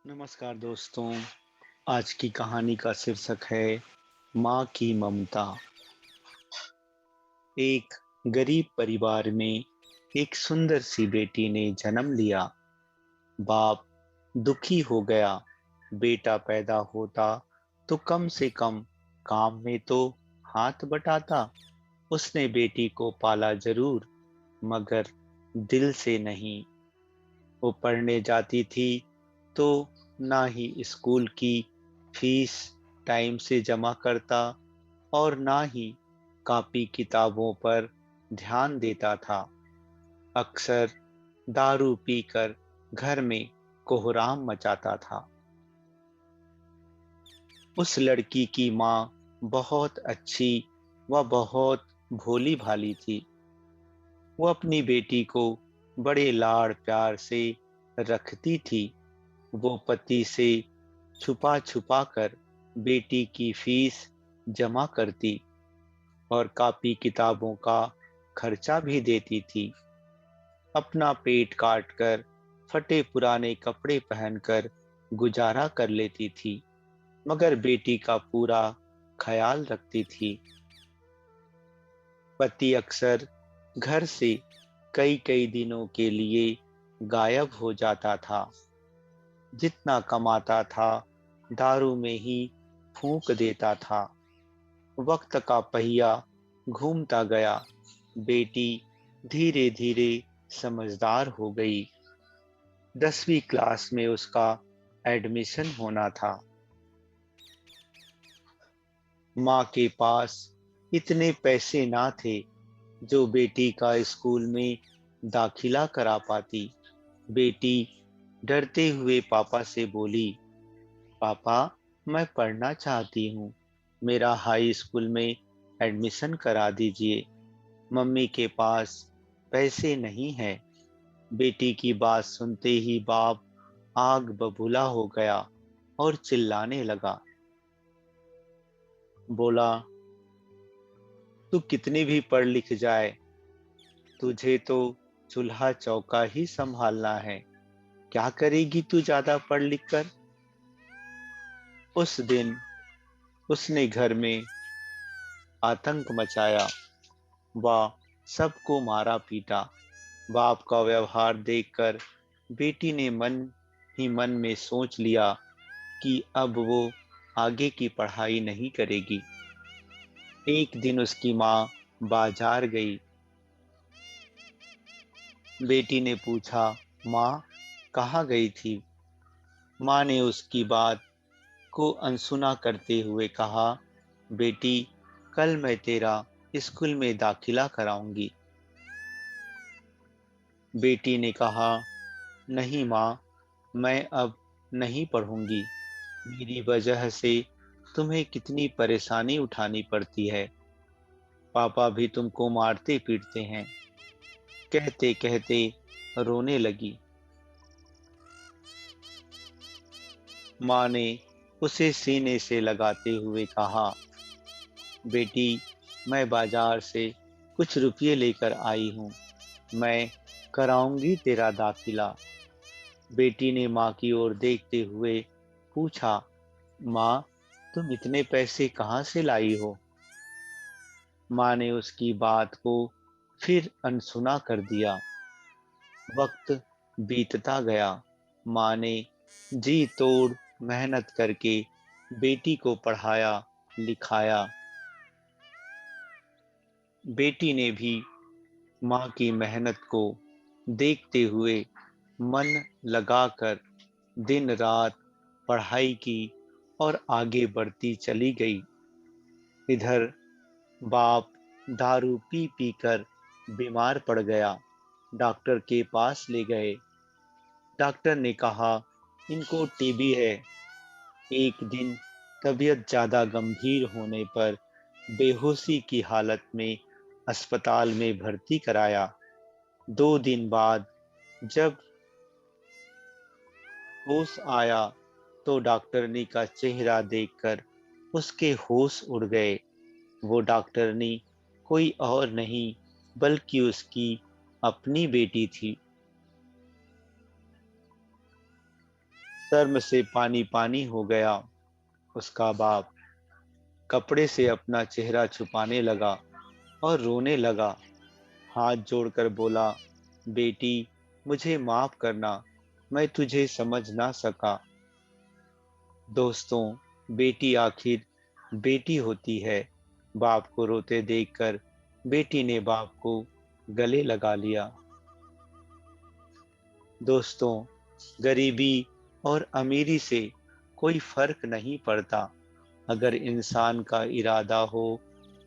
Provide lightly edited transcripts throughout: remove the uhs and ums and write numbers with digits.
नमस्कार दोस्तों। आज की कहानी का शीर्षक है माँ की ममता। एक गरीब परिवार में एक सुंदर सी बेटी ने जन्म लिया। बाप दुखी हो गया। बेटा पैदा होता तो कम से कम काम में तो हाथ बटाता। उसने बेटी को पाला जरूर, मगर दिल से नहीं। वो पढ़ने जाती थी तो ना ही स्कूल की फीस टाइम से जमा करता और ना ही कॉपी किताबों पर ध्यान देता था। अक्सर दारू पीकर घर में कोहराम मचाता था। उस लड़की की माँ बहुत अच्छी व बहुत भोली भाली थी। वो अपनी बेटी को बड़े लाड़ प्यार से रखती थी। वो पति से छुपा छुपा कर बेटी की फीस जमा करती और कॉपी किताबों का खर्चा भी देती थी। अपना पेट काट कर फटे पुराने कपड़े पहनकर गुजारा कर लेती थी, मगर बेटी का पूरा ख्याल रखती थी। पति अक्सर घर से कई कई दिनों के लिए गायब हो जाता था। जितना कमाता था दारू में ही फूंक देता था। वक्त का पहिया घूमता गया। बेटी धीरे धीरे समझदार हो गई। 10वीं क्लास में उसका एडमिशन होना था। माँ के पास इतने पैसे ना थे जो बेटी का स्कूल में दाखिला करा पाती। बेटी डरते हुए पापा से बोली, पापा, मैं पढ़ना चाहती हूँ। मेरा हाई स्कूल में एडमिशन करा दीजिए। मम्मी के पास पैसे नहीं है। बेटी की बात सुनते ही बाप आग बबूला हो गया और चिल्लाने लगा। बोला, तू कितनी भी पढ़ लिख जाए, तुझे तो चूल्हा चौका ही संभालना है। क्या करेगी तू ज्यादा पढ़ लिख कर? उस दिन उसने घर में आतंक मचाया। वह सबको मारा पीटा। बाप का व्यवहार देखकर बेटी ने मन ही मन में सोच लिया कि अब वो आगे की पढ़ाई नहीं करेगी। एक दिन उसकी माँ बाजार गई। बेटी ने पूछा, माँ, कहाँ गई थी? माँ ने उसकी बात को अनसुना करते हुए कहा, बेटी, कल मैं तेरा स्कूल में दाखिला कराऊंगी। बेटी ने कहा, नहीं माँ, मैं अब नहीं पढ़ूंगी। मेरी वजह से तुम्हें कितनी परेशानी उठानी पड़ती है। पापा भी तुमको मारते पीटते हैं। कहते कहते रोने लगी। माँ ने उसे सीने से लगाते हुए कहा, बेटी, मैं बाजार से कुछ रुपये लेकर आई हूँ। मैं कराऊंगी तेरा दाखिला। बेटी ने माँ की ओर देखते हुए पूछा, माँ, तुम इतने पैसे कहाँ से लाई हो? माँ ने उसकी बात को फिर अनसुना कर दिया। वक्त बीतता गया। माँ ने जी तोड़ मेहनत करके बेटी को पढ़ाया लिखाया। बेटी ने भी माँ की मेहनत को देखते हुए मन लगाकर दिन रात पढ़ाई की और आगे बढ़ती चली गई। इधर बाप दारू पी पी कर बीमार पड़ गया। डॉक्टर के पास ले गए। डॉक्टर ने कहा, इनको टीबी है। एक दिन तबीयत ज्यादा गंभीर होने पर बेहोशी की हालत में अस्पताल में भर्ती कराया। 2 दिन बाद जब होश आया तो डॉक्टरनी का चेहरा देखकर उसके होश उड़ गए। वो डॉक्टरनी कोई और नहीं बल्कि उसकी अपनी बेटी थी। शर्म से पानी पानी हो गया। उसका बाप कपड़े से अपना चेहरा छुपाने लगा और रोने लगा। हाथ जोड़कर बोला, बेटी, मुझे माफ करना, मैं तुझे समझ ना सका। दोस्तों, बेटी आखिर बेटी होती है। बाप को रोते देखकर बेटी ने बाप को गले लगा लिया। दोस्तों, गरीबी और अमीरी से कोई फर्क नहीं पड़ता। अगर इंसान का इरादा हो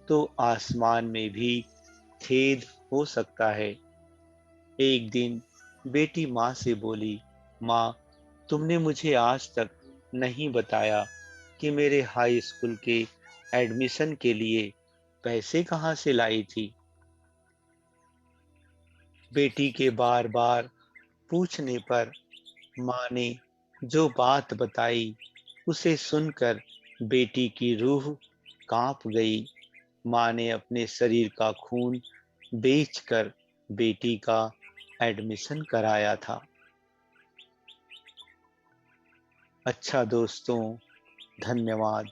तो आसमान में भी छेद हो सकता है। एक दिन बेटी माँ से बोली, माँ, तुमने मुझे आज तक नहीं बताया कि मेरे हाई स्कूल के एडमिशन के लिए पैसे कहाँ से लाई थी। बेटी के बार बार पूछने पर माँ ने जो बात बताई उसे सुनकर बेटी की रूह कांप गई। माँ ने अपने शरीर का खून बेचकर बेटी का एडमिशन कराया था। अच्छा दोस्तों, धन्यवाद।